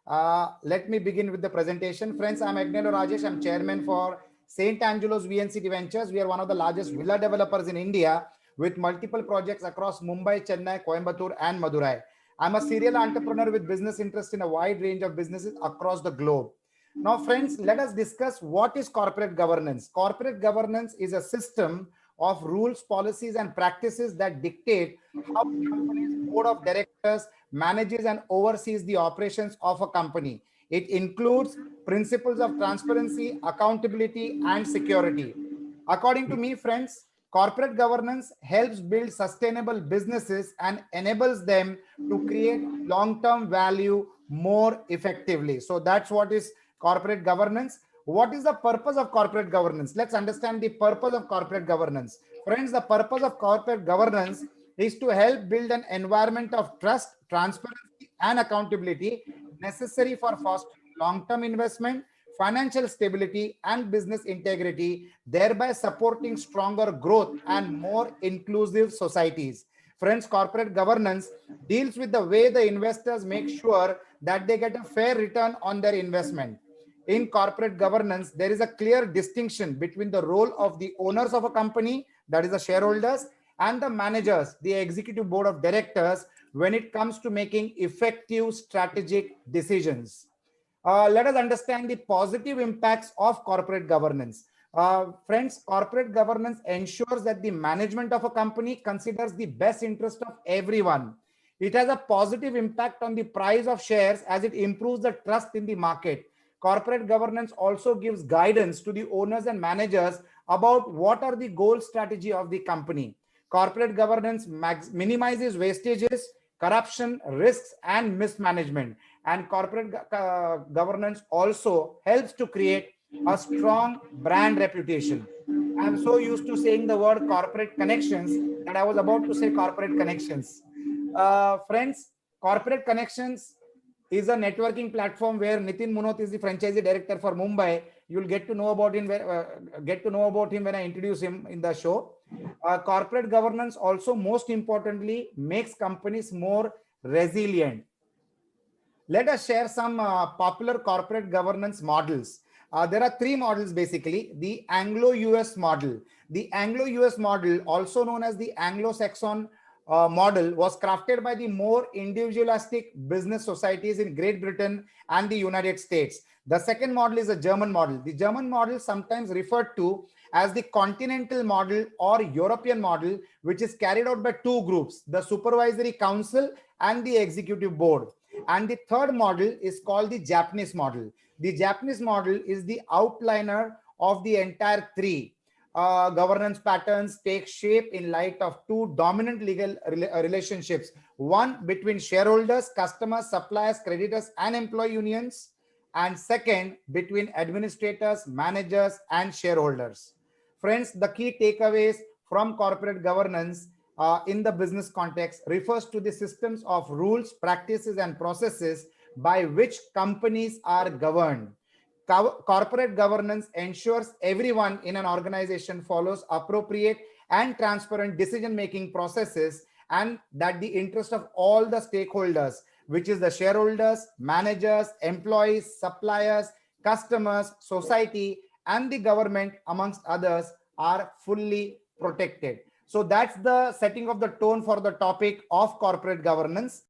Let me begin with the presentation. Friends, I'm Agnello Rajesh. I'm chairman for St. Angelo's VNCT Ventures. We are one of the largest villa developers in India with multiple projects across Mumbai, Chennai, Coimbatore, and Madurai. I'm a serial entrepreneur with business interest in a wide range of businesses across the globe. Now, friends, let us discuss what is corporate governance. Corporate governance is a system of rules, policies, and practices that dictate how a company's board of directors manages and oversees the operations of a company. It includes principles of transparency, accountability, and security. According to me, friends, corporate governance helps build sustainable businesses and enables them to create long-term value more effectively. So that's what is corporate governance. What is the purpose of corporate governance? Let's understand the purpose of corporate governance. Friends, the purpose of corporate governance is to help build an environment of trust, transparency, and accountability necessary for fostering long-term investment, financial stability, and business integrity, thereby supporting stronger growth and more inclusive societies. Friends, corporate governance deals with the way the investors make sure that they get a fair return on their investment. In corporate governance, there is a clear distinction between the role of the owners of a company, that is the shareholders, and the managers, the executive board of directors, when it comes to making effective strategic decisions. Let us understand the positive impacts of corporate governance. Friends, corporate governance ensures that the management of a company considers the best interest of everyone. It has a positive impact on the price of shares as it improves the trust in the market. Corporate governance also gives guidance to the owners and managers about what are the goal strategy of the company. Corporate governance minimizes wastages, corruption, risks, and mismanagement. And corporate governance also helps to create a strong brand reputation. I'm so used to saying the word corporate connections that I was about to say corporate connections. Friends, corporate connections is a networking platform where Nitin Munoz is the franchisee director for Mumbai. You'll get to know about him. When I introduce him in the show. Corporate governance also, most importantly, makes companies more resilient. Let us share some popular corporate governance models. There are three models basically. The Anglo-US model. The Anglo-US model, also known as the Anglo-Saxon model, was crafted by the more individualistic business societies in Great Britain and the United States. The second model is a German model. The German model, sometimes referred to as the continental model or European model, which is carried out by two groups, the supervisory council and the executive board. And the third model is called the Japanese model. The Japanese model is the outliner of the entire three. Governance patterns take shape in light of two dominant legal relationships, one between shareholders, customers, suppliers, creditors, and employee unions, and second between administrators, managers, and shareholders. Friends, the key takeaways from corporate governance in the business context refers to the systems of rules, practices, and processes by which companies are governed. Corporate governance ensures everyone in an organization follows appropriate and transparent decision-making processes and that the interest of all the stakeholders, which is the shareholders, managers, employees, suppliers, customers, society, and the government, amongst others, are fully protected. So that's the setting of the tone for the topic of corporate governance.